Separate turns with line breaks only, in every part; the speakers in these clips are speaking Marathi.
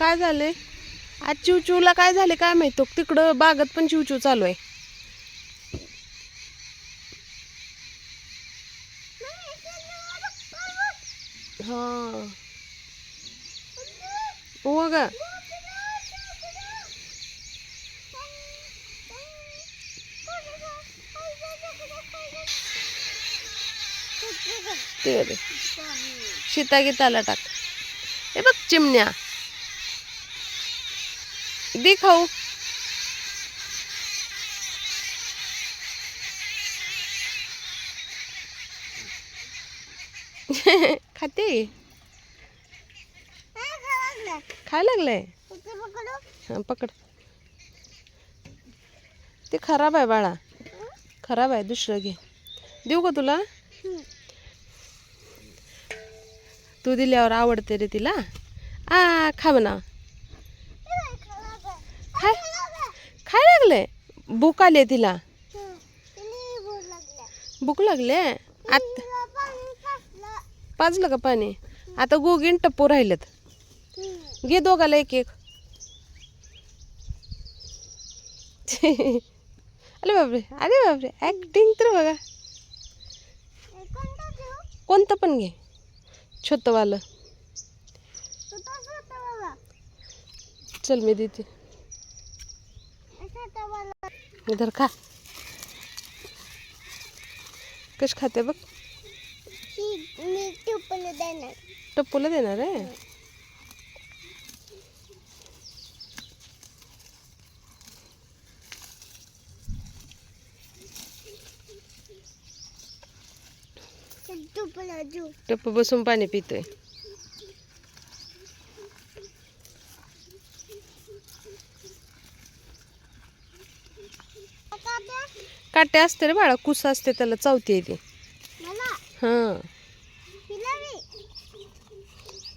काय झाले आज चिवचिवला? काय झाले काय माहित, तिकडं बागत पण चिवचिव चालू आहे. हा हो ग. ते दे शीतागीताला टाक. हे बघ चिमण्या दे खाऊ. खाते खाय लागलंय. हा पकड. ते खराब आहे बाळा, खराब आहे. दुसरं घे. देऊ का तुला? तू दिल्यावर आवडते रे तिला. खा म्हणा. खाय खाय लागले. भूक आली तिला. भूक लागले. आत पाजलं का पाणी? आता गोगीन टप्पू राहिलेत. घे दोघाला एक एक. अरे बापरे, अरे बापरे, ऍक्टिंग तर बघा. कोणतं पण घे, छोटंवालं. चल मी देते. इधर खा. कश खाते बघ. टप्पूला देणार आहे. टप्पू बसून पाणी पितोय. काटे असते रे बाळा, कुस असते त्याला, चावती येते. हा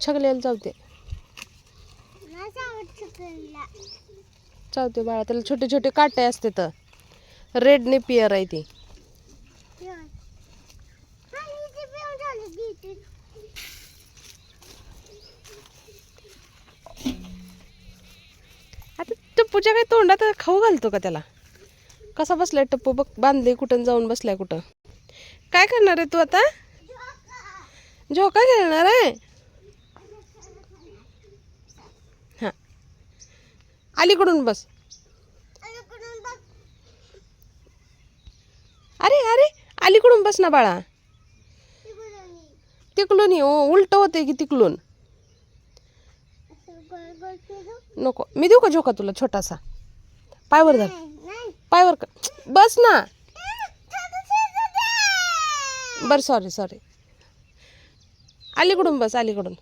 छगल्याला चावते. चावते बाळा, त्याला छोटे छोटे काटे असते. तर रेड नेपियर आहे ती. आता टप्पूच्या काही तोंडात खाऊ घालतो का त्याला? कसा बसलाय टप्पू बघ, बांधले कुठं, जाऊन बसलाय कुठं. काय करणार आहे तू आता? झोका खेळणार आहे. हा अलीकडून बस. अरे अरे अलीकडून बस ना बाळा. तिकडून ये. उलट होते की तिकडून. नको, मी देऊ का झोका तुला छोटासा? पायवर धर, पायवर का. बस ना. बर सॉरी सॉरी. अलीकडून बस, अलीकडून.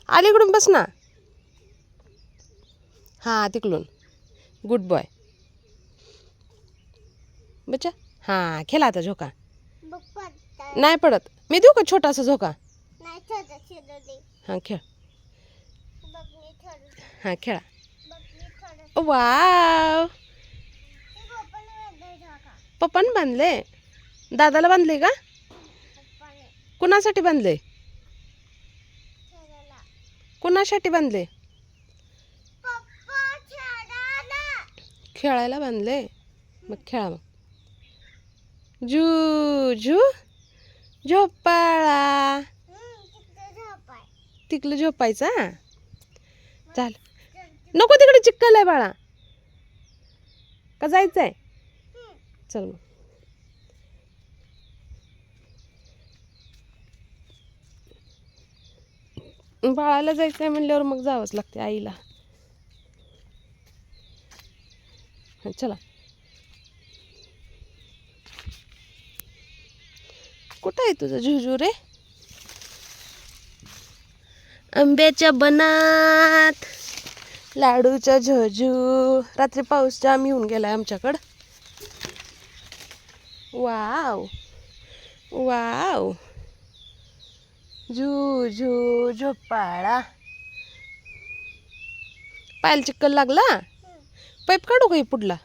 अलीकडून बस ना. हा तिकडून. गुड बॉय बच्चा. हा खेळा आता झोका. नाही पडत. मी देऊ का छोटासा झोका? हा खेळ. हा खेळा. वाव, पप्पाने बांधले. दादाला बांधले का? कुणासाठी बांधले? कुणासाठी बांधले? खेळायला बांधले. मग खेळा मग. जू जू झोपाळा. तिकडे झोपायचा. चाल. नको, तिकडे चिक्कल आहे बाळा. का जायचंय? चल मग. बाळाला जायचंय म्हणल्यावर मग जावंच लागते आईला. चला. कुठं आहे तुझं झुझू रे? आंब्याच्या बनात लाडूच्या झुझू. रात्री पाऊस जाम येऊन गेलाय आमच्याकडं. Wow wow. झू झू झोपाळा. पायाला चिक्कल लागला. पाईप काढू का पुढला?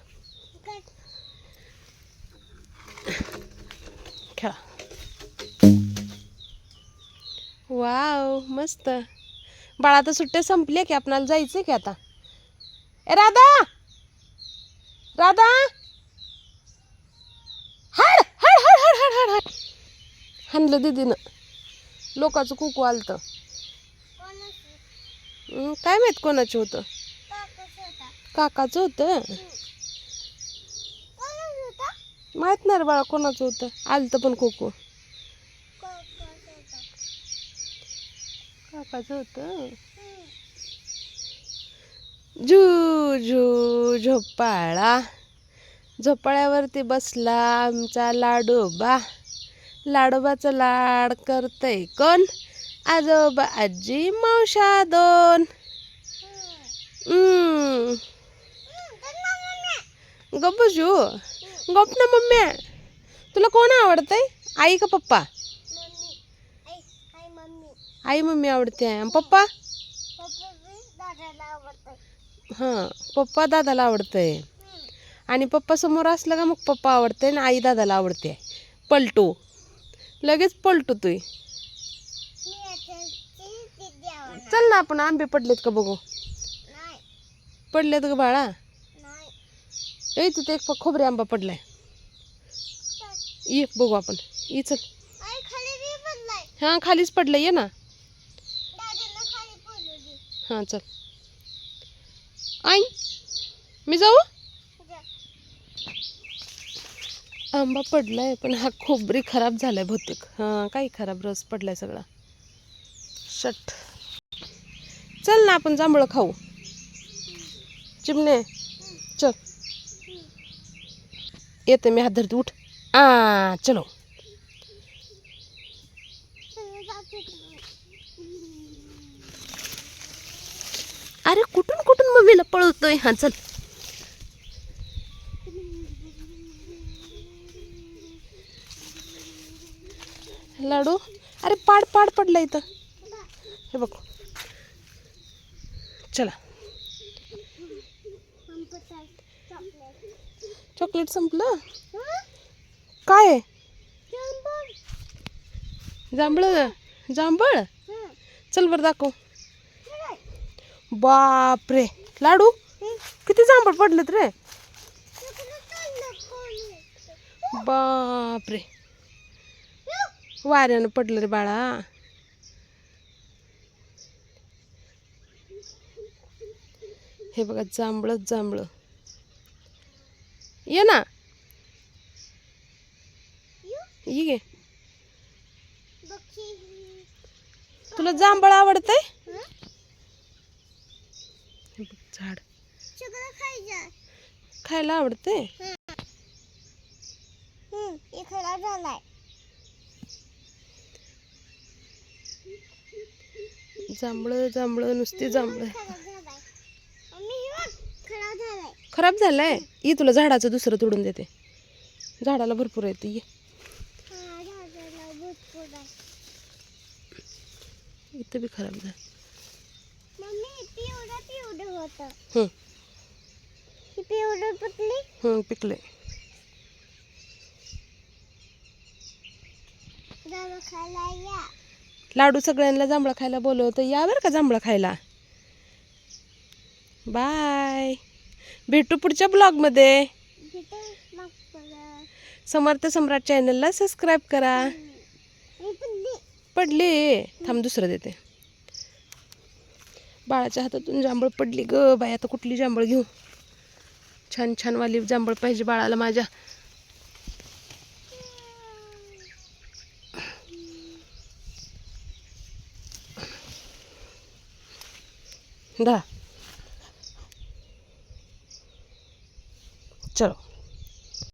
खेळा. वाव मस्त. बाळा तर सुट्ट्या संपल्या की आपणाला जायचं की आता. ए राधा, राधा, हाड हाड हाड हाड हाड हाड हाड. हाणलं दीदीनं. लोकांचं कुकू आलतं. काय माहित कोणाचं होतं. काकाचं होतं. माहित नाही रे बाळा कोणाचं होतं. आलतं पण कुकू काकाचं होतं. झू झू झोपाळा. झोपाळ्यावरती बसला आमचा लाडोबा. लाडोबाचं लाड करतय कोण? आजोबा आजी मावशा दोन. गप बसू. गप ना मम्मी. तुला कोण आवडतंय? आई का पप्पा? आई मम्मी आवडते. आणि पप्पा? हां, पप्पा दादाला आवडतंय. आणि पप्पा समोर असलं का मग पप्पा आवडते आणि आई दादाला आवडते. पलटू लगेच पलटू तू. चल ना आपण आंबे पडलेत का बघू. पडलेत का बाळा? ए तिथे एक खोबरे आंबा पडलाय. ये बघू आपण. ये चल. हां खालीच पडलाय. ये ना. हां चल. आई मी जाऊ. आंबा पडलाय पण हा खोबरी खराब झालाय बहुतेक. हां काही खराब रस पडलाय सगळा. शट. चल ना आपण जांभळं खाऊ. चिमणे चल. येते मी हात धरते. उठ. चलो. अरे कुठून कुठून मम्मीला पळवतोय. हा चल. लाडू अरे पाड पाड पडला इथं. हे बघ. चला. चॉकलेट संपलं. काय? जांभळ. जांभळ चल बरं दाखव. बापरे लाडू किती जांभळ पडलेत रे. बापरे वाऱ्यानं पडलं रे बाळा. हे बघा जांभळच जांभळ. ये ना. ये गे. तुला जांभळ आवडतंय? झाड खायला आवडते. जांभळ जांभळ नुसते जांभळ. खराब झालाय. ये तुला झाडाचं दुसरं तोडून देते. झाडाला भरपूर येते. ये इथं बी खराब झालं. पिकले. लाडू सगळ्यांना जांभळं खायला बोलवतं. या बरं का जांभळं खायला. बाय. भेटू पुढच्या ब्लॉगमध्ये. समर्थ सम्राट चॅनलला सबस्क्राईब करा. पडली. थांब दुसरं देते. बाळाच्या हातातून जांभळ पडली ग बाई. आता कुठली जांभळ घेऊ. छान छान वाली जांभळ पाहिजे बाळाला माझ्या. चलो.